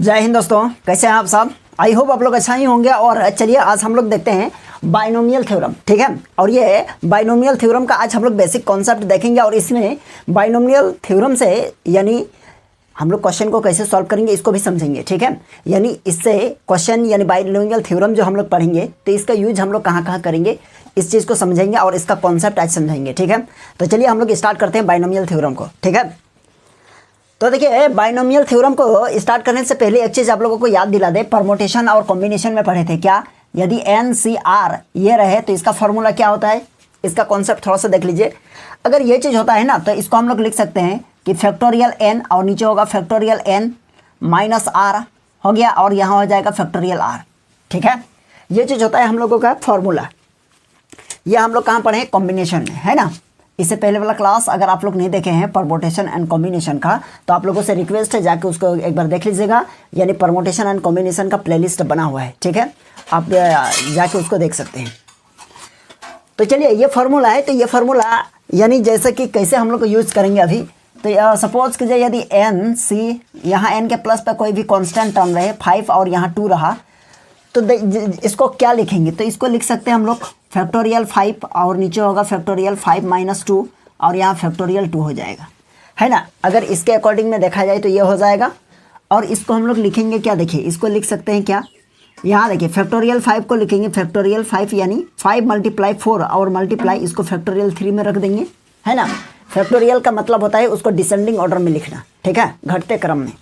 जय हिंद दोस्तों, कैसे हैं आप सब। आई होप आप लोग अच्छा ही होंगे। और चलिए आज हम लोग देखते हैं बाइनोमियल थ्योरम, ठीक है। और ये बाइनोमियल थ्योरम का आज हम लोग बेसिक कॉन्सेप्ट देखेंगे और इसमें बाइनोमियल थ्योरम से यानी हम लोग क्वेश्चन को कैसे सॉल्व करेंगे इसको भी समझेंगे, ठीक है। यानी इससे क्वेश्चन यानी बाइनोमियल थ्योरम जो हम लोग पढ़ेंगे तो इसका यूज हम लोग कहाँ कहाँ करेंगे इस चीज़ को समझेंगे और इसका कॉन्सेप्ट आज समझेंगे, ठीक है। तो चलिए हम लोग स्टार्ट करते हैं बाइनोमियल थ्योरम को, ठीक है। तो देखिए बाइनोमियल थ्योरम को स्टार्ट करने से पहले एक चीज़ आप लोगों को याद दिला दे, परमोटेशन और कॉम्बिनेशन में पढ़े थे क्या। यदि एन सी आर ये रहे तो इसका फॉर्मूला क्या होता है, इसका कॉन्सेप्ट थोड़ा सा देख लीजिए। अगर ये चीज़ होता है ना तो इसको हम लोग लिख सकते हैं कि फैक्टोरियल एन और नीचे होगा फैक्टोरियल एन माइनस आर हो गया और यहाँ हो जाएगा फैक्टोरियल आर, ठीक है। ये चीज़ होता है हम लोगों का फॉर्मूला। ये हम लोग कहाँ पढ़े, कॉम्बिनेशन में, है ना। इससे पहले वाला क्लास अगर आप लोग नहीं देखे हैं परमोटेशन एंड कॉम्बिनेशन का तो आप लोगों से रिक्वेस्ट है जाके उसको एक बार देख लीजिएगा। यानी परमोटेशन एंड कॉम्बिनेशन का प्लेलिस्ट बना हुआ है, ठीक है। आप जाके उसको देख सकते हैं। तो चलिए ये फार्मूला है, तो ये फार्मूला यानी जैसे कि कैसे हम लोग को यूज़ करेंगे अभी। तो सपोज कीजिए यदि एन सी यहाँ एन के प्लस पर कोई भी कांस्टेंट टर्म रहे 5 और यहाँ 2 रहा तो इसको क्या लिखेंगे, तो इसको लिख सकते हैं हम लोग फैक्टोरियल 5 और नीचे होगा फैक्टोरियल 5 माइनस 2 और यहाँ फैक्टोरियल 2 हो जाएगा, है ना। अगर इसके अकॉर्डिंग में देखा जाए तो ये हो जाएगा। और इसको हम लोग लिखेंगे क्या, देखिए इसको लिख सकते हैं क्या, यहाँ देखिए फैक्टोरियल 5 को लिखेंगे फैक्टोरियल 5 यानी 5 मल्टीप्लाई 4 और मल्टीप्लाई इसको फैक्टोरियल 3 में रख देंगे, है ना। फैक्टोरियल का मतलब होता है उसको डिसेंडिंग ऑर्डर में लिखना, ठीक है, घटते क्रम में।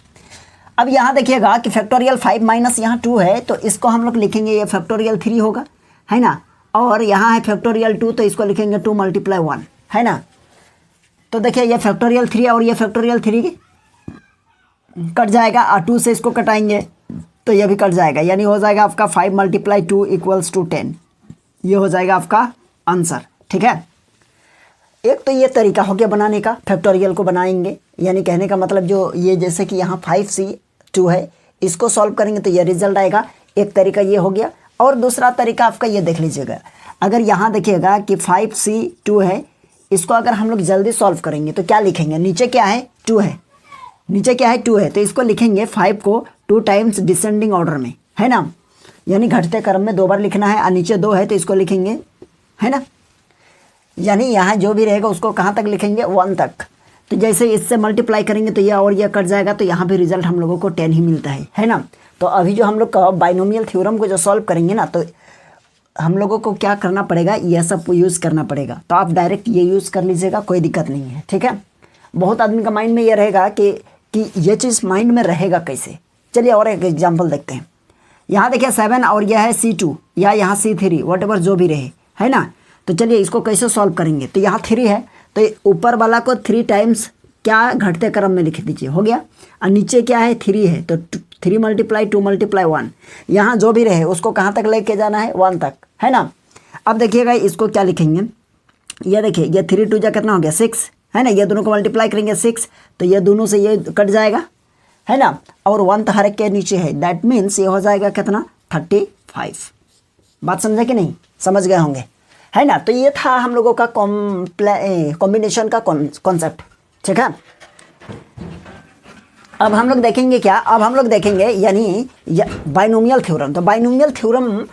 अब यहाँ देखिएगा कि फैक्टोरियल 5 माइनस यहाँ 2 है तो इसको हम लोग लिखेंगे ये फैक्टोरियल 3 होगा, है ना। और यहाँ है फैक्टोरियल 2 तो इसको लिखेंगे 2 मल्टीप्लाई 1, है ना। तो देखिए ये फैक्टोरियल 3 और ये फैक्टोरियल 3 कट जाएगा और 2 से इसको कटाएंगे तो ये भी कट जाएगा। यानी हो जाएगा आपका 5 मल्टीप्लाई 2 इक्वल्स टू 10। ये हो जाएगा आपका आंसर, ठीक है। एक तो ये तरीका हो गया बनाने का, फैक्टोरियल को बनाएंगे यानी कहने का मतलब जो ये जैसे कि यहाँ 5C2 है इसको सॉल्व करेंगे तो ये रिजल्ट आएगा। एक तरीका ये हो गया। और दूसरा तरीका आपका ये देख लीजिएगा, अगर यहाँ देखिएगा कि 5C2 है इसको अगर हम लोग जल्दी सॉल्व करेंगे तो क्या लिखेंगे, नीचे क्या है 2 है, नीचे क्या है 2 है तो इसको लिखेंगे 5 को 2 टाइम्स डिसेंडिंग ऑर्डर में, है ना। यानी घटते क्रम में 2 बार लिखना है और नीचे 2 है तो इसको लिखेंगे, है ना। यानी यहाँ जो भी रहेगा उसको कहाँ तक लिखेंगे 1 तक। तो जैसे इससे मल्टीप्लाई करेंगे तो ये और ये कट जाएगा तो यहाँ भी रिजल्ट हम लोगों को 10 ही मिलता है ना। तो अभी जो हम लोग का बाइनोमियल थ्योरम को जो सॉल्व करेंगे ना तो हम लोगों को क्या करना पड़ेगा, यह सब यूज़ करना पड़ेगा। तो आप डायरेक्ट ये यूज़ कर लीजिएगा, कोई दिक्कत नहीं है, ठीक है। बहुत आदमी का माइंड में ये रहेगा कि ये चीज़ माइंड में रहेगा कैसे। चलिए और एक एग्जाम्पल देखते हैं। यहाँ देखिए 7 और यह है C2 या यहाँ C3 वट एवर जो भी रहे, है ना। तो चलिए इसको कैसे सॉल्व करेंगे, तो यहाँ 3 है तो ऊपर वाला को 3 टाइम्स क्या घटते क्रम में लिख दीजिए, हो गया। और नीचे क्या है 3 है तो 3 मल्टीप्लाई 2 मल्टीप्लाई 1, यहाँ जो भी रहे उसको कहाँ तक लेके जाना है 1 तक, है ना। अब देखिएगा इसको क्या लिखेंगे, ये देखिए ये 3 2 जा कितना हो गया 6, है ना। ये दोनों को मल्टीप्लाई करेंगे 6 तो ये दोनों से ये कट जाएगा, है ना। और 1 तो हर एक के नीचे है, दैट मीन्स ये हो जाएगा कितना 35। बात समझे कि नहीं, समझ गए होंगे, है ना। तो ये था हम लोगों का कॉम्बिनेशन का कॉन्सेप्ट, ठीक है। अब हम लोग देखेंगे क्या, अब हम लोग देखेंगे यानी बाइनोमियल थ्योरम। तो बाइनोमियल थ्योरम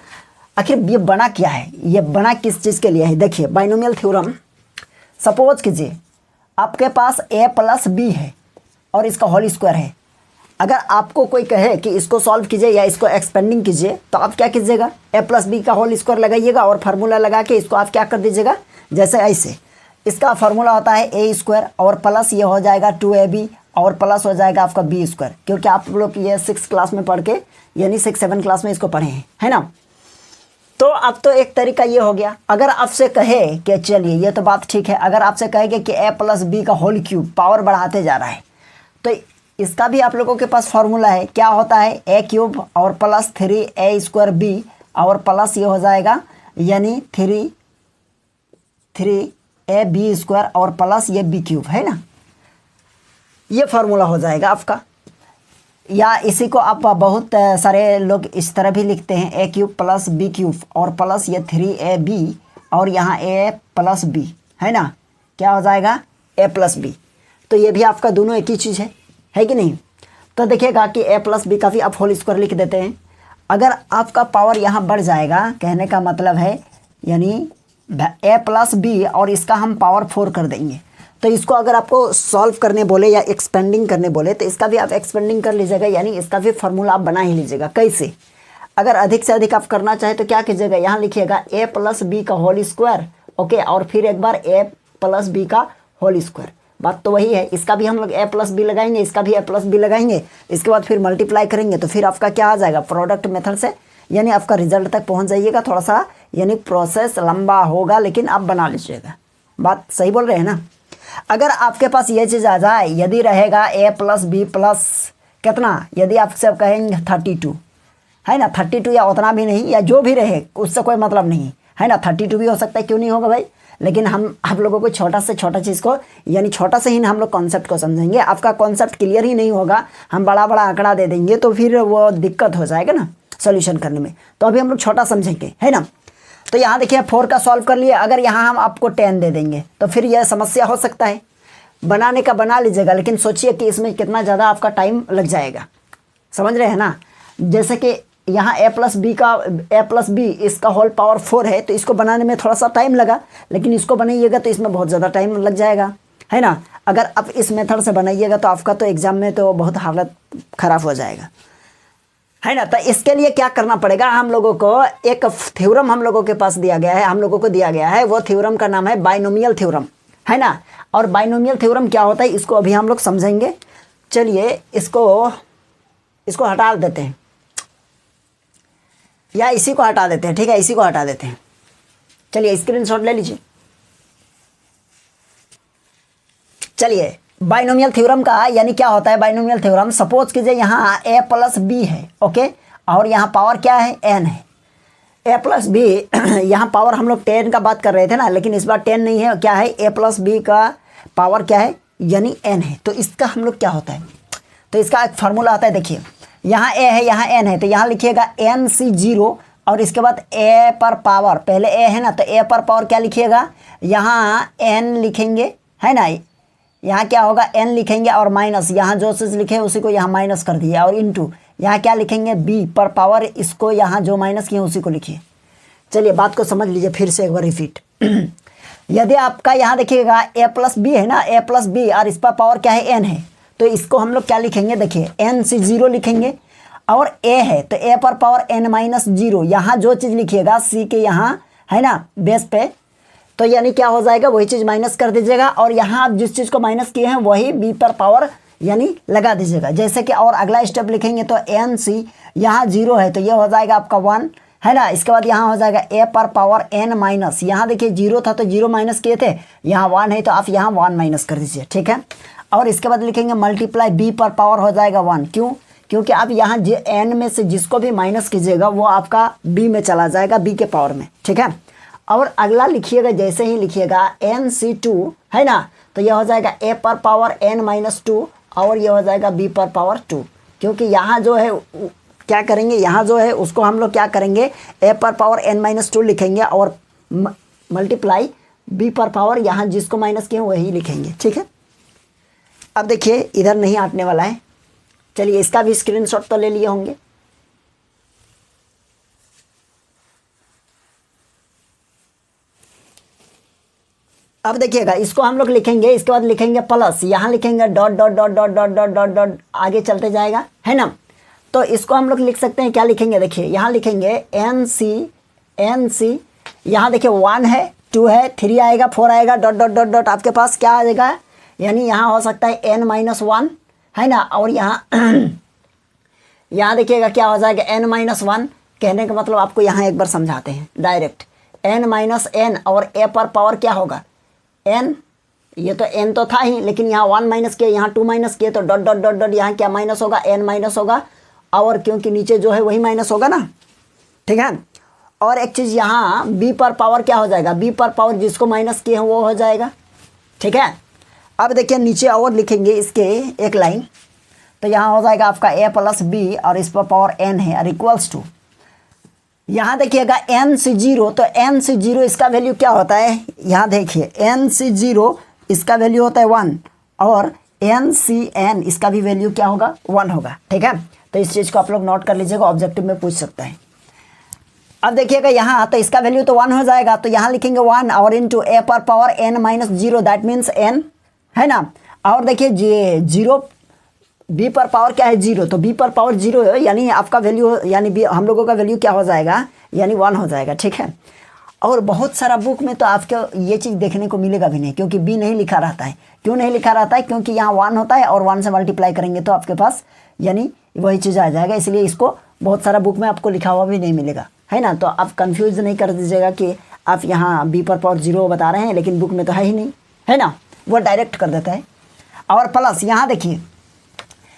आखिर ये बना क्या है, ये बना किस चीज़ के लिए है। देखिए बाइनोमियल थ्योरम सपोज कीजिए आपके पास a प्लस b है और इसका होल स्क्वायर है। अगर आपको कोई कहे कि इसको सॉल्व कीजिए या इसको एक्सपेंडिंग कीजिए तो आप क्या कीजिएगा, a प्लस बी का होल स्क्वायर लगाइएगा और फार्मूला लगा के इसको आप क्या कर दीजिएगा, जैसे ऐसे। इसका फार्मूला होता है a स्क्वायर और प्लस ये हो जाएगा 2ab और प्लस हो जाएगा आपका b स्क्वायर, क्योंकि आप लोग ये 6 क्लास में पढ़ के यानी 6-7 क्लास में इसको पढ़े हैं, है ना। तो अब तो एक तरीका ये हो गया। अगर आपसे कहे कि चलिए ये तो बात ठीक है, अगर आपसे कहेंगे कि a प्लस बी का होल क्यूब पावर बढ़ाते जा रहा है तो इसका भी आप लोगों के पास फार्मूला है, क्या होता है a क्यूब और प्लस 3a स्क्वायर b और प्लस ये हो जाएगा यानी 3ab स्क्वायर और प्लस ये b क्यूब, है ना। ये फार्मूला हो जाएगा आपका। या इसी को आप बहुत सारे लोग इस तरह भी लिखते हैं a cube plus b cube और प्लस ये 3ab और यहाँ a प्लस b, है ना। क्या हो जाएगा a प्लस b। तो ये भी आपका दोनों एक ही चीज़ है कि नहीं। तो देखिएगा कि ए प्लस बी का भी आप होल स्क्वायर लिख देते हैं। अगर आपका पावर यहाँ बढ़ जाएगा, कहने का मतलब है यानी ए प्लस बी और इसका हम पावर 4 कर देंगे। तो इसको अगर आपको सॉल्व करने बोले या एक्सपेंडिंग करने बोले तो इसका भी आप एक्सपेंडिंग कर लीजिएगा, यानी इसका भी फार्मूला आप बना ही लीजिएगा। कैसे? अगर अधिक से अधिक आप करना चाहे तो क्या कीजिएगा, यहाँ लिखिएगा ए प्लस बी का होल स्क्वायर, ओके, और फिर एक बार ए प्लस बी का होल स्क्वायर। बात तो वही है, इसका भी हम लोग ए प्लस बी लगाएंगे, इसका भी ए प्लस बी लगाएंगे, इसके बाद फिर मल्टीप्लाई करेंगे तो फिर आपका क्या आ जाएगा, प्रोडक्ट मेथड से, यानी आपका रिजल्ट तक पहुंच जाइएगा। थोड़ा सा यानी प्रोसेस लंबा होगा, लेकिन आप बना लीजिएगा। बात सही बोल रहे हैं ना? अगर आपके पास ये चीज़ आ जाए, यदि रहेगा ए प्लस बी प्लस कितना, यदि आप सब कहेंगे 32 है ना, 32 या उतना भी नहीं, या जो भी रहे उससे कोई मतलब नहीं है ना, 32 भी हो सकता है, क्यों नहीं होगा भाई। लेकिन हम आप लोगों को छोटा से छोटा चीज़ को, यानी छोटा से ही हम लोग कॉन्सेप्ट को समझेंगे। आपका कॉन्सेप्ट क्लियर ही नहीं होगा, हम बड़ा बड़ा आंकड़ा दे देंगे तो फिर वो दिक्कत हो जाएगा ना सॉल्यूशन करने में। तो अभी हम लोग छोटा समझेंगे, है ना। तो यहाँ देखिए 4 का सॉल्व कर लिए, अगर यहाँ हम आपको 10 दे देंगे तो फिर यह समस्या हो सकता है। बनाने का बना लीजिएगा, लेकिन सोचिए कि इसमें कितना ज़्यादा आपका टाइम लग जाएगा, समझ रहे हैं ना। जैसे कि यहाँ ए प्लस बी इसका होल पावर 4 है, तो इसको बनाने में थोड़ा सा टाइम लगा, लेकिन इसको बनाइएगा तो इसमें बहुत ज़्यादा टाइम लग जाएगा, है ना। अगर आप इस मेथड से बनाइएगा तो आपका तो एग्ज़ाम में तो बहुत हालत ख़राब हो जाएगा, है ना। तो इसके लिए क्या करना पड़ेगा, हम लोगों को एक थ्योरम हम लोगों के पास दिया गया है, हम लोगों को दिया गया है, वो थ्योरम का नाम है बाइनोमियल थ्योरम, है ना। और बाइनोमियल थ्योरम क्या होता है इसको अभी हम लोग समझेंगे। चलिए इसको हटा देते हैं, या इसी को हटा देते हैं, ठीक है, इसी को हटा देते हैं। चलिए स्क्रीनशॉट ले लीजिए। चलिए बाइनोमियल थ्योरम का यानी क्या होता है बाइनोमियल थ्योरम, सपोज कीजिए यहाँ ए प्लस बी है, ओके, और यहाँ पावर क्या है, एन है। ए प्लस बी यहाँ पावर हम लोग 10 का बात कर रहे थे ना, लेकिन इस बार 10 नहीं है, क्या है, ए प्लस बी का पावर क्या है, यानी एन है। तो इसका हम लोग क्या होता है, तो इसका एक फार्मूला आता है, देखिए यहाँ ए है, यहाँ एन है, तो यहाँ लिखिएगा एन सी 0 और इसके बाद ए पर पावर, पहले ए है ना, तो ए पर पावर क्या लिखिएगा, यहाँ एन लिखेंगे, है ना, यहाँ क्या होगा, एन लिखेंगे और माइनस, यहाँ जो चीज़ लिखे उसी को यहाँ माइनस कर दिया, और इनटू यहाँ क्या लिखेंगे, बी पर पावर, इसको यहाँ जो माइनस किए उसी को लिखिए। चलिए बात को समझ लीजिए फिर से एक बार रिपीट। यदि आपका यहाँ देखिएगा ए प्लस बी है ना, ए प्लस बी और इस पर पावर क्या है, एन है, तो इसको हम लोग क्या लिखेंगे, देखिए एन सी 0 लिखेंगे, और ए है तो ए पर पावर एन माइनस 0, यहाँ जो चीज़ लिखिएगा सी के यहाँ, है ना, बेस पे, तो यानी क्या हो जाएगा, वही चीज़ माइनस कर दीजिएगा, और यहाँ आप जिस चीज़ को माइनस किए हैं वही बी पर पावर यानी लगा दीजिएगा। जैसे कि और अगला स्टेप लिखेंगे तो एन सी यहाँ 0 है तो ये हो जाएगा आपका 1, है ना। इसके बाद यहाँ हो जाएगा ए पर पावर एन माइनस, यहाँ देखिए 0 था तो 0 माइनस किए थे, यहाँ 1 है तो आप यहाँ 1 माइनस कर दीजिए, ठीक है। और इसके बाद लिखेंगे मल्टीप्लाई बी पर पावर हो जाएगा 1, क्यों, क्योंकि आप यहाँ एन में से जिसको भी माइनस कीजिएगा वो आपका बी में चला जाएगा, बी के पावर में, ठीक है। और अगला लिखिएगा, जैसे ही लिखिएगा एन सी 2, है ना, तो यह हो जाएगा ए पर पावर एन माइनस 2 और ये हो जाएगा बी पर पावर 2, क्योंकि यहाँ जो है क्या करेंगे, यहाँ जो है उसको हम लोग क्या करेंगे, ए पर पावर एन माइनस 2 लिखेंगे और मल्टीप्लाई बी पर पावर यहाँ जिसको माइनस किए वही लिखेंगे, ठीक है। अब देखिए इधर नहीं आटने वाला है, चलिए इसका भी स्क्रीनशॉट तो ले लिए होंगे। अब देखिएगा इसको हम लोग लिखेंगे, इसके बाद लिखेंगे प्लस, यहाँ लिखेंगे dot dot dot dot dot dot dot dot, आगे चलते जाएगा, है ना। तो इसको हम लोग लिख सकते हैं, क्या लिखेंगे, देखिए यहाँ लिखेंगे एन सी, यहाँ देखिए 1 है, 2 है, 3 आएगा, 4 आएगा, डॉट डॉट डॉट डॉट, आपके पास क्या आ जाएगा, यानी यहाँ हो सकता है n माइनस 1, है ना, और यहाँ यहाँ देखिएगा क्या हो जाएगा n माइनस 1। कहने का मतलब आपको यहाँ एक बार समझाते हैं डायरेक्ट, n माइनस n और a पर पावर क्या होगा, n, ये तो n तो था ही, लेकिन यहाँ 1 माइनस किया, यहाँ 2 माइनस किए, तो डॉट डॉट डॉट डॉट यहाँ क्या माइनस होगा, n माइनस होगा, और क्योंकि नीचे जो है वही माइनस होगा ना, ठीक है। और एक चीज़ यहाँ b पर पावर क्या हो जाएगा, b पर पावर जिसको माइनस किए हैं वो हो जाएगा, ठीक है। अब देखिए नीचे और लिखेंगे इसके एक लाइन, तो यहाँ हो जाएगा आपका a प्लस बी और इस पर पावर n है और इक्वल्स टू, यहाँ देखिएगा एन सी 0, तो एन सी 0 इसका वैल्यू क्या होता है, यहाँ देखिए एन सी 0 इसका वैल्यू होता है 1 और एन सी एन इसका भी वैल्यू क्या होगा 1 होगा। ठीक है, तो इस चीज़ को आप लोग नोट कर लीजिएगा, ऑब्जेक्टिव में पूछ सकता है। अब देखिएगा यहाँ तो इसका वैल्यू तो 1 हो जाएगा, तो यहाँ लिखेंगे 1 और इंटू ए पर power n minus 0 that means n, है ना। और देखिए जीरो b पर पावर क्या है 0, तो b पर पावर 0 है, यानी आपका वैल्यू यानी हम लोगों का वैल्यू क्या हो जाएगा यानी 1 हो जाएगा। ठीक है, और बहुत सारा बुक में तो आपको ये चीज़ देखने को मिलेगा भी नहीं, क्योंकि b नहीं लिखा रहता है। क्यों नहीं लिखा रहता है? क्योंकि यहाँ 1 होता है और 1 से मल्टीप्लाई करेंगे तो आपके पास यानी वही चीज़ आ जाएगा, इसलिए इसको बहुत सारा बुक में आपको लिखा हुआ भी नहीं मिलेगा, है ना। तो आप कंफ्यूज नहीं कर दीजिएगा कि आप यहाँ b पर पावर 0 बता रहे हैं लेकिन बुक में तो है ही नहीं, है ना, वो डायरेक्ट कर देता है। और प्लस यहाँ देखिए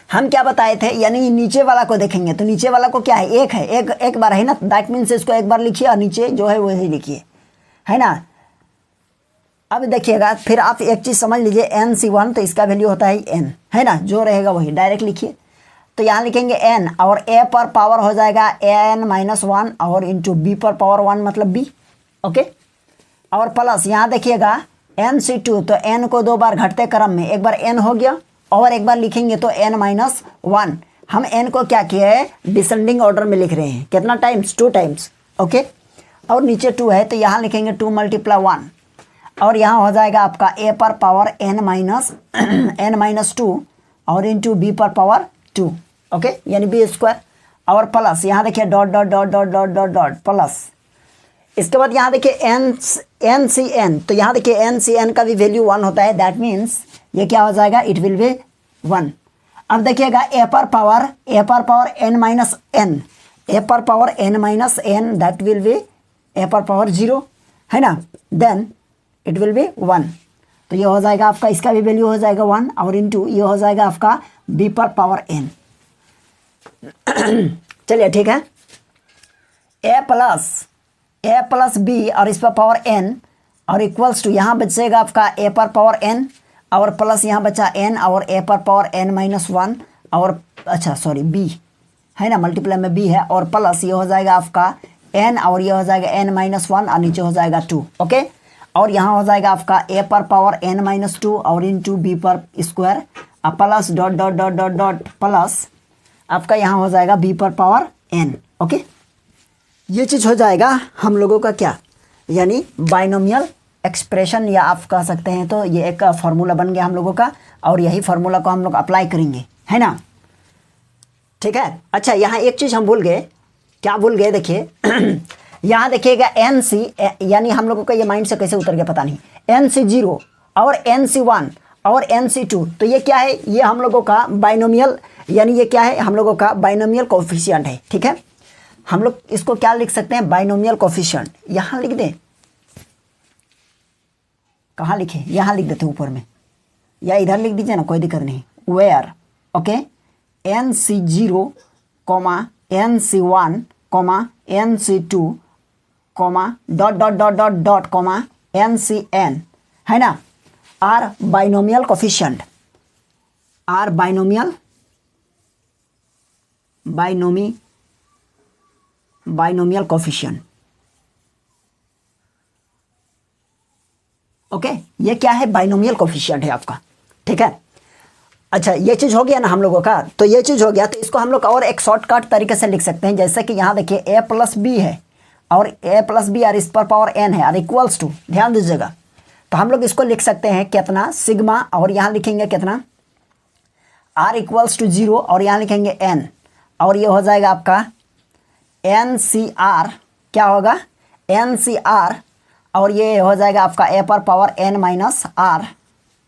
हम क्या बताए थे, यानी नीचे वाला को देखेंगे तो नीचे वाला को क्या है, एक है, एक बार है ना, दैट मीन्स इसको एक बार लिखिए और नीचे जो है वही लिखिए, है ना। अब देखिएगा फिर आप एक चीज़ समझ लीजिए, NC1 तो इसका वैल्यू होता है n, है ना, जो रहेगा वही डायरेक्ट लिखिए। तो यहाँ लिखेंगे n और a पर पावर हो जाएगा n माइनस 1 और इंटू b पर पावर 1 मतलब b, ओके। और प्लस यहाँ देखिएगा NC2 तो n को 2 बार घटते क्रम में, एक बार n हो गया और एक बार लिखेंगे तो n माइनस 1। हम n को क्या किया है डिसेंडिंग ऑर्डर में लिख रहे हैं, कितना टाइम्स 2 टाइम्स, ओके। और नीचे 2 है तो यहाँ लिखेंगे 2 मल्टीप्लाई 1 और यहाँ हो जाएगा आपका a पर पावर n माइनस 2 और इंटू b पर पावर 2, ओके, यानी b स्क्वायर। और प्लस यहाँ देखिए dot dot dot dot dot dot dot plus. इसके बाद यहाँ देखिए एन सी एन, तो यहाँ देखिए एन सी एन का भी वैल्यू 1 होता है, दैट मीन्स ये क्या हो जाएगा, इट विल बी 1। अब देखिएगा ए पर power n minus n, A पर power n minus n that will be A पर पावर 0, है ना, देन इट विल बी 1। तो ये हो जाएगा आपका, इसका भी वैल्यू हो जाएगा 1 और इंटू ये हो जाएगा आपका b पर पावर n। चलिए ठीक है, a प्लस b और इस पर पावर n और इक्वल्स टू यहाँ बचेगा आपका a पर पावर n और प्लस यहाँ बचा n और a पर पावर n माइनस 1 और अच्छा सॉरी b, है ना, मल्टीप्लाई में b है और प्लस ये हो जाएगा आपका n और ये हो जाएगा n माइनस 1 और नीचे हो जाएगा 2, ओके। और यहाँ हो जाएगा आपका a पर पावर n माइनस 2 और इंटू b पर square plus dot dot dot dot dot plus आपका यहाँ हो जाएगा b पर पावर n, ओके। ये चीज़ हो जाएगा हम लोगों का क्या, यानी बाइनोमियल एक्सप्रेशन, या आप कह सकते हैं तो ये एक फार्मूला बन गया हम लोगों का और यही फार्मूला को हम लोग अप्लाई करेंगे, है ना, ठीक है। अच्छा यहाँ एक चीज़ हम भूल गए, क्या भूल गए, देखिए यहाँ देखिएगा NC, यानी हम लोगों का ये माइंड से कैसे उतर गया पता नहीं, NC0 और NC1 और NC2, तो ये क्या है, ये हम लोगों का बाइनोमियल, यानी ये क्या है हम लोगों का बाइनोमियल कोफिशिएंट है, ठीक है। हम लोग इसको क्या लिख सकते हैं, बाइनोमियल कोफिशिएंट। यहाँ लिख दें, कहाँ लिखे, यहाँ लिख देते ऊपर में या इधर लिख दीजिए ना, कोई दिक्कत नहीं, where, okay, NC0 NC1 NC2 dot dot dot dot dot NCN, है ना, are binomial coefficient, are binomial coefficient, okay. ये क्या है, बाइनोमियल कोफिशिएंट है आपका, ठीक है। अच्छा ये चीज़ हो गया ना हम लोगों का, तो ये चीज़ हो गया, तो इसको हम लोग और एक शॉर्टकट तरीके से लिख सकते हैं, जैसे कि यहाँ देखिए a प्लस बी है और a प्लस बी और इस पर पावर n है और इक्वल्स टू, ध्यान दीजिएगा, तो हम लोग इसको लिख सकते हैं कितना, सिग्मा, और यहाँ लिखेंगे कितना r इक्वल्स टू 0 और यहाँ लिखेंगे n और ये हो जाएगा आपका NCR, क्या होगा NCR और ये हो जाएगा आपका a पर power n minus r,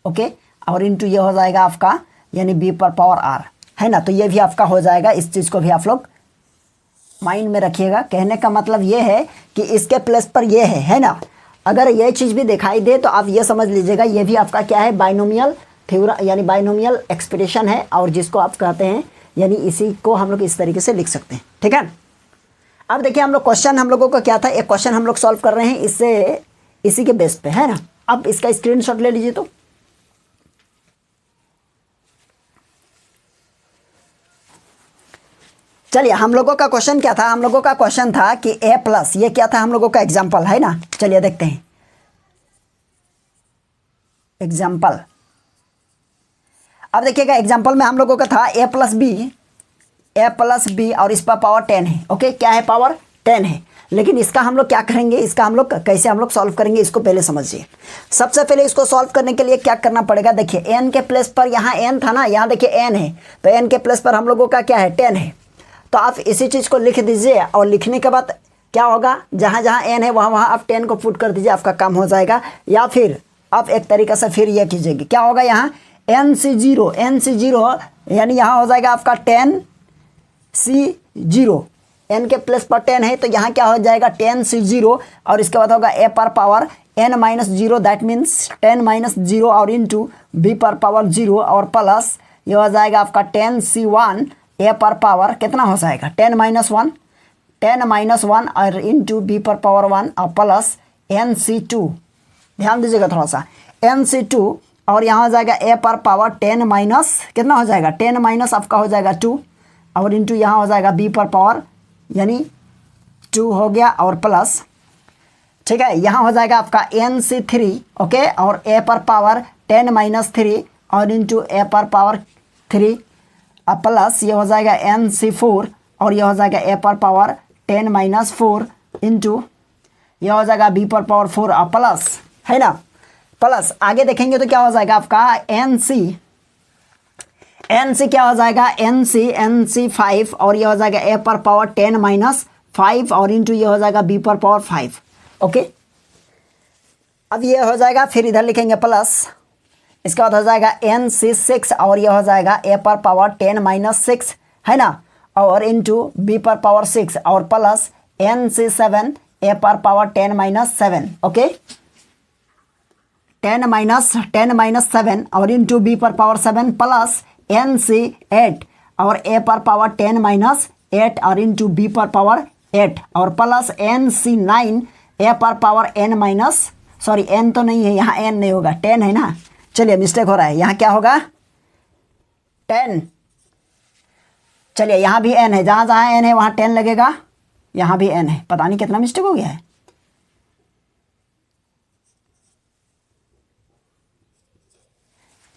okay, और इंटू ये हो जाएगा आपका यानी b पर पावर r, है ना। तो ये भी आपका हो जाएगा, इस चीज़ को भी आप लोग माइंड में रखिएगा। कहने का मतलब ये है कि इसके प्लेस पर ये है ना, अगर ये चीज़ भी दिखाई दे तो आप ये समझ लीजिएगा ये भी आपका क्या है, बाइनोमियल थ्योरम यानी बाइनोमियल एक्सप्रेशन है, और जिसको आप कहते हैं यानी इसी को हम लोग इस तरीके से लिख सकते हैं, ठीक है। अब देखिए हम लोग क्वेश्चन हम लोगों का क्या था, एक क्वेश्चन हम लोग सॉल्व कर रहे हैं इससे, इसी के बेस पे, है ना। अब इसका स्क्रीनशॉट ले लीजिए। तो चलिए हम लोगों का क्वेश्चन क्या था, हम लोगों का क्वेश्चन था कि a प्लस, ये क्या था हम लोगों का एग्जाम्पल, है ना। चलिए देखते हैं एग्जाम्पल। अब देखिएगा एग्जाम्पल में हम लोगों का था a+b और इस पर पावर 10 है। ओके, क्या है, पावर 10 है। लेकिन इसका हम लोग क्या करेंगे, इसका हम लोग कैसे हम लोग सॉल्व करेंगे, इसको पहले समझिए। सबसे पहले इसको सॉल्व करने के लिए क्या करना पड़ेगा, देखिए n के प्लेस पर यहाँ n था ना, यहाँ देखिए n है, तो n के प्लेस पर हम लोगों का क्या है, 10 है। तो आप इसी चीज़ को लिख दीजिए और लिखने के बाद क्या होगा, जहाँ जहाँ n है वहाँ वहाँ आप 10 को पुट कर दीजिए, आपका काम हो जाएगा। या फिर आप एक तरीक़े से फिर ये कीजिएगा, क्या होगा यहाँ n/0 यानी यहाँ हो जाएगा आपका 10/0, n के प्लेस पर 10 है तो यहाँ क्या हो जाएगा 10/0 और इसके बाद होगा a पर पावर n-0, दैट मीन्स 10-0 और इंटू b पर पावर 0 और प्लस ये हो जाएगा आपका 10/1 a पर पावर कितना हो जाएगा 10-1 और इंटू b पर पावर 1 और प्लस n/2, ध्यान दीजिएगा थोड़ा सा, n/2 और यहाँ हो जाएगा a पर पावर 10 कितना हो जाएगा 10 आपका हो जाएगा 2 और इंटू यहाँ हो जाएगा b पर पावर यानी 2 हो गया और प्लस, ठीक है, यहाँ हो जाएगा आपका n/3, ओके, और a पर पावर 10-3 और इंटू a पर पावर 3 और प्लस ये हो जाएगा n/4 और ये हो जाएगा a पर पावर 10-4 इंटू ये हो जाएगा b पर पावर 4 और प्लस, है ना, प्लस आगे देखेंगे तो क्या हो जाएगा आपका n/c क्या हो जाएगा n/5 और ये हो जाएगा a पर पावर 10-5 और इंटू ये हो जाएगा b पर पावर 5। ओके, अब ये हो जाएगा, फिर इधर लिखेंगे प्लस, इसके बाद हो जाएगा n/6 और ये हो जाएगा a पर पावर 10-6, है ना, और इंटू b पर पावर 6 और प्लस n/7 a पर पावर 10-7, ओके, 10-7 और इंटू b पर पावर 7 प्लस n/8 और a पर पावर 10-8 और इंटू b पर पावर 8 और प्लस n/9 a पर पावर सॉरी n तो नहीं है, यहाँ n नहीं होगा, 10 है ना, चलिए मिस्टेक हो रहा है, यहाँ क्या होगा 10, चलिए यहाँ भी n है, जहाँ जहाँ n है वहाँ 10 लगेगा, यहाँ भी n है, पता नहीं कितना मिस्टेक हो गया है।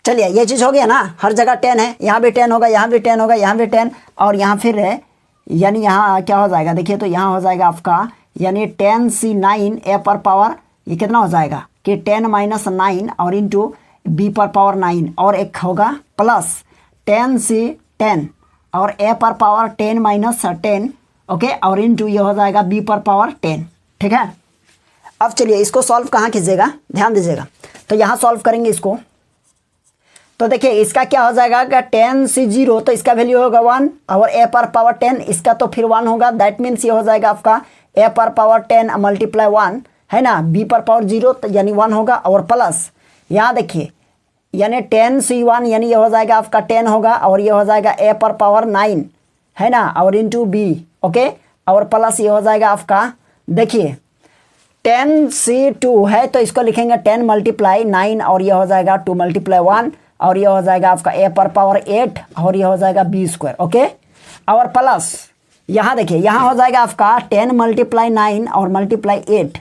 चलिए ये चीज़ हो गया ना, हर जगह 10 है, यहाँ भी 10 होगा, यहाँ भी 10 होगा, यहाँ भी 10 और यहाँ फिर है, यानी यहाँ क्या हो जाएगा, देखिए तो यहाँ हो जाएगा आपका यानी 10/9 a पर पावर ये कितना हो जाएगा कि 10-9 और इंटू b पर पावर 9 और एक होगा प्लस 10/10 और a पर पावर 10-10, ओके, और इंटू ये हो जाएगा b पर पावर 10, ठीक है। अब चलिए इसको सॉल्व कहाँ कीजिएगा, ध्यान दीजिएगा, तो यहाँ सॉल्व करेंगे इसको, तो देखिए इसका क्या हो जाएगा कि 10/0 तो इसका वैल्यू होगा 1 और a पर पावर 10 इसका तो फिर 1 होगा, दैट मीन्स ये हो जाएगा आपका a पर पावर 10 मल्टीप्लाई 1, है ना, b पर पावर 0 तो यानी 1 होगा और प्लस यहाँ देखिए यानी 10/1 यानी ये हो जाएगा आपका 10 होगा और ये हो जाएगा a पर पावर 9, है ना, और इंटू b, ओके, और प्लस ये हो जाएगा आपका देखिए 10/2 है तो इसको लिखेंगे 10 × 9 और ये हो जाएगा 2 × 1 और ये हो जाएगा आपका a पर पावर 8 और ये हो जाएगा b², ओके, और प्लस यहाँ देखिए यहाँ हो जाएगा आपका 10 × 9 और मल्टीप्लाई 8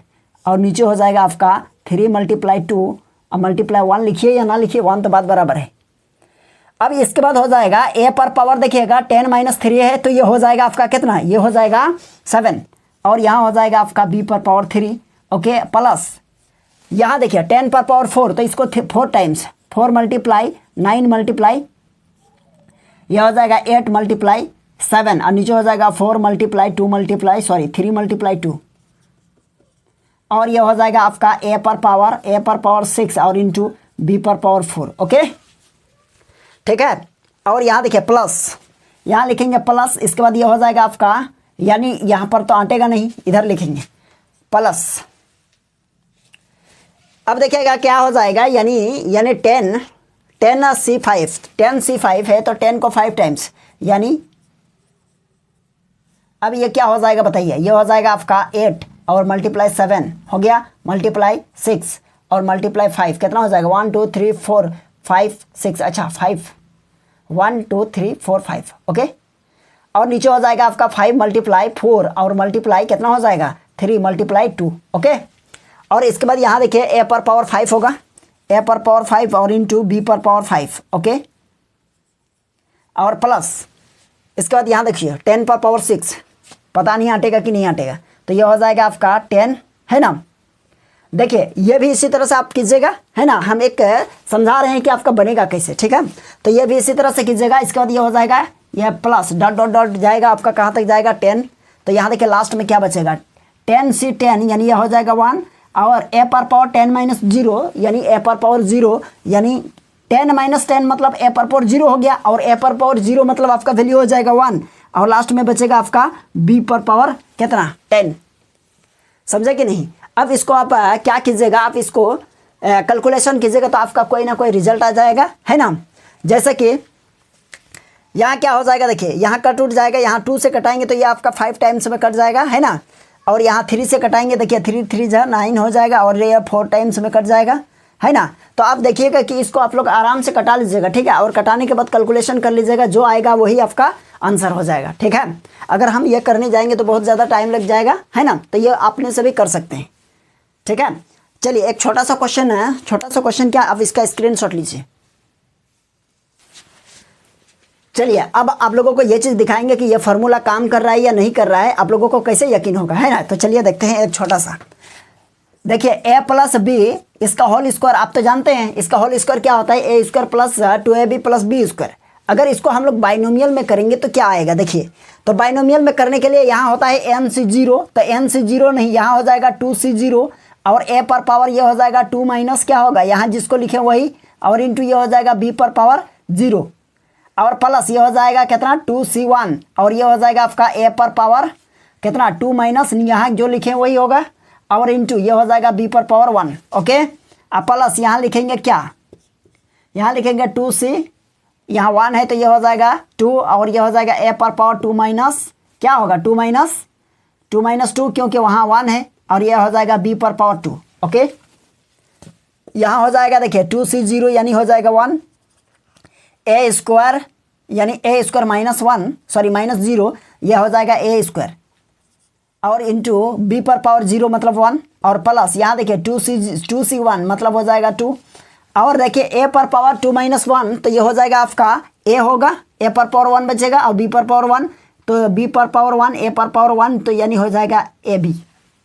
और नीचे हो जाएगा आपका 3 × 2 और मल्टीप्लाई 1, लिखिए या ना लिखिए 1 तो बात बराबर है। अब इसके बाद हो जाएगा a पर पावर देखिएगा 10 - 3 है तो ये हो जाएगा आपका कितना, ये हो जाएगा 7 और यहाँ हो जाएगा आपका b पर पावर 3, ओके, प्लस यहाँ देखिए 10 पर पावर 4 तो इसको 4 टाइम्स 4 × 9 मल्टीप्लाई यह हो जाएगा 8 × 7 और नीचे हो जाएगा 4 × 2 मल्टीप्लाई 3 × 2 और ये हो जाएगा आपका a पर पावर 6 और इंटू b पर पावर 4, ओके, ठीक है। और यहाँ देखिए प्लस, यहाँ लिखेंगे प्लस, इसके बाद ये हो जाएगा आपका यानी यहाँ पर तो आटेगा नहीं, इधर लिखेंगे प्लस। अब देखिएगा क्या हो जाएगा यानी 10/5 है तो 10 को 5 टाइम्स यानी अब ये क्या हो जाएगा बताइए, ये हो जाएगा आपका 8 और मल्टीप्लाई 7 हो गया, मल्टीप्लाई 6 और मल्टीप्लाई 5 कितना हो जाएगा 1 2 3 4 5 6, अच्छा 5 1 2 3 4 5, ओके, और नीचे हो जाएगा आपका 5 × 4 और मल्टीप्लाई कितना हो जाएगा 3 × 2, ओके, और इसके बाद यहाँ देखिए a पर पावर 5 होगा, a पर पावर 5 और इंटू b पर पावर 5, ओके, और प्लस इसके बाद यहाँ देखिए 10 पर पावर 6, पता नहीं हटेगा कि नहीं हटेगा, तो ये हो जाएगा आपका 10, है ना। देखिए ये भी इसी तरह से आप कीजिएगा, है ना, हम एक समझा रहे हैं कि आपका बनेगा कैसे, ठीक है। तो ये भी इसी तरह से कीजिएगा। इसके बाद ये हो जाएगा, यह प्लस डॉट डॉट डॉट जाएगा आपका कहाँ तक जाएगा 10, तो यहाँ देखिए लास्ट में क्या बचेगा 10 से 10 यानी यह हो जाएगा 1, और ए पर पावर 10 माइनस 0 यानी ए पर पावर 0 यानी 10 माइनस 10 मतलब ए पर पावर 0 हो गया, और ए पर पावर 0 मतलब आपका वैल्यू हो जाएगा 1, और लास्ट में बचेगा आपका बी पर पावर कितना 10। समझे कि नहीं। अब इसको आप क्या कीजिएगा, आप इसको कैलकुलेशन कीजिएगा तो आपका कोई ना कोई रिजल्ट आ जाएगा, है ना। जैसे कि यहाँ क्या हो जाएगा, देखिए यहाँ कट उठ जाएगा, यहाँ 2 से कटाएंगे तो ये आपका 5 टाइम्स में कट जाएगा, है ना। और यहाँ 3 से कटाएंगे, देखिए 3 3 जो 9 हो जाएगा, और ये 4 टाइम्स में कट जाएगा, है ना। तो आप देखिएगा कि इसको आप लोग आराम से कटा लीजिएगा, ठीक है, और कटाने के बाद कैलकुलेशन कर लीजिएगा, जो आएगा वही आपका आंसर हो जाएगा, ठीक है। अगर हम ये करने जाएंगे तो बहुत ज़्यादा टाइम लग जाएगा, है ना, तो ये अपने से भी कर सकते हैं, ठीक है। चलिए एक छोटा सा क्वेश्चन है, छोटा सा क्वेश्चन क्या, आप इसका स्क्रीनशॉट लीजिए। चलिए अब आप लोगों को ये चीज़ दिखाएंगे कि ये फार्मूला काम कर रहा है या नहीं कर रहा है, आप लोगों को कैसे यकीन होगा, है ना। तो चलिए देखते हैं एक छोटा सा, देखिए a प्लस बी इसका होल स्क्वायर, आप तो जानते हैं इसका होल स्क्वायर क्या होता है, A square plus 2ab plus B square. अगर इसको हम लोग बाइनोमियल में करेंगे तो क्या आएगा, देखिए तो बाइनोमियल में करने के लिए यहाँ होता है n से 0, तो n से 0 नहीं, यहाँ हो जाएगा 2 से 0, और a पर पावर ये हो जाएगा 2 माइनस क्या होगा, यहाँ जिसको लिखे वही, और इंटू ये हो जाएगा b पर पावर 0, और प्लस ये हो जाएगा कितना 2c1, और ये हो जाएगा आपका a पर पावर कितना 2 माइनस यहाँ जो लिखे वही होगा, और इंटू ये हो जाएगा b पर पावर 1, ओके। अब प्लस यहाँ लिखेंगे क्या, यहाँ लिखेंगे 2c, यहाँ 1 है तो ये हो जाएगा 2, और ये हो जाएगा a पर पावर 2 माइनस क्या होगा 2 माइनस 2 क्योंकि वहाँ 1 है, और ये हो जाएगा b पर पावर 2, ओके। यहाँ हो जाएगा देखिए 2c0 यानी हो जाएगा 1, a स्क्वायर यानी a square minus 1 sorry minus 0 यह हो जाएगा a स्क्वायर, और इंटू b पर पावर 0 मतलब 1, और प्लस यहाँ देखिए 2c1 मतलब हो जाएगा 2, और देखिए a पर पावर 2 माइनस 1 तो ये हो जाएगा आपका a होगा, a पर पावर 1 बचेगा, और b पर पावर 1 तो b पर पावर 1 a पर पावर 1 तो यानी हो जाएगा ab,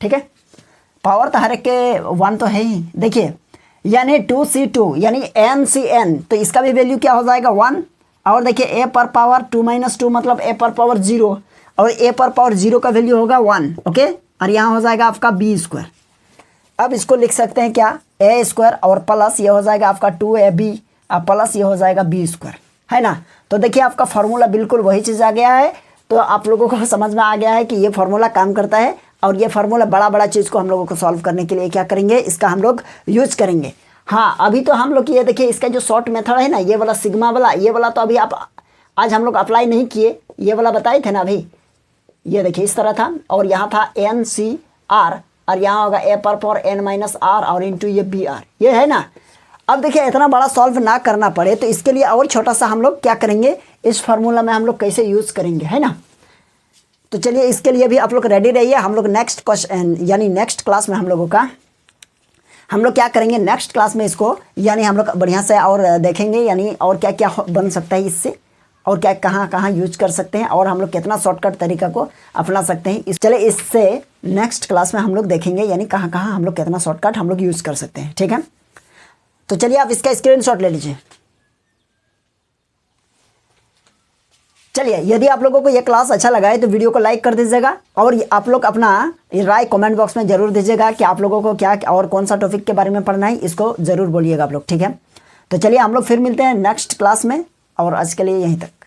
ठीक है। पावर तो हर एक के 1 तो है ही, देखिए यानी 2c2 यानी n तो इसका भी वैल्यू क्या हो जाएगा 1, और देखिए a पर पावर 2 माइनस 2 मतलब a पर पावर 0, और a पर पावर 0 का वैल्यू होगा 1, ओके। और यहाँ हो जाएगा आपका b स्क्वायर। अब इसको लिख सकते हैं क्या a स्क्वायर, और प्लस ये हो जाएगा आपका 2ab, और प्लस ये हो जाएगा b स्क्वायर, है ना। तो देखिए आपका फार्मूला बिल्कुल वही चीज़ आ गया है, तो आप लोगों को समझ में आ गया है कि ये फार्मूला काम करता है, और ये फार्मूला बड़ा चीज़ को हम लोगों को सॉल्व करने के लिए क्या करेंगे, इसका हम लोग यूज करेंगे। हाँ अभी तो हम लोग ये देखिए इसका जो शॉर्ट मेथड है ना, ये वाला सिग्मा वाला, ये वाला तो अभी आप आज हम लोग अप्लाई नहीं किए, ये वाला बताए थे ना अभी, ये देखिए इस तरह था, और यहाँ था NCR, और यहाँ होगा a पर पावर n माइनस r, और इंटू ये BR, ये है ना। अब देखिए इतना बड़ा सॉल्व ना करना पड़े तो इसके लिए और छोटा सा हम लोग क्या करेंगे, इस फार्मूला में हम लोग कैसे यूज़ करेंगे, है ना। तो चलिए इसके लिए भी आप लोग रेडी रहिए, हम लोग नेक्स्ट क्वेश्चन यानी नेक्स्ट क्लास में हम लोग क्या करेंगे, नेक्स्ट क्लास में इसको यानी हम लोग बढ़िया से और देखेंगे, यानी और क्या क्या बन सकता है इससे, और क्या कहाँ यूज कर सकते हैं, और हम लोग कितना शॉर्टकट तरीका को अपना सकते हैं। चलिए इससे नेक्स्ट क्लास में हम लोग देखेंगे यानी कहाँ हम लोग कितना शॉर्टकट हम लोग यूज़ कर सकते हैं, ठीक है। तो चलिए आप इसका स्क्रीनशॉट ले लीजिए। चलिए यदि आप लोगों को ये क्लास अच्छा लगा है तो वीडियो को लाइक कर दीजिएगा, और आप लोग अपना राय कमेंट बॉक्स में ज़रूर दीजिएगा कि आप लोगों को क्या और कौन सा टॉपिक के बारे में पढ़ना है, इसको ज़रूर बोलिएगा आप लोग, ठीक है। तो चलिए हम लोग फिर मिलते हैं नेक्स्ट क्लास में, और आज के लिए यहीं तक।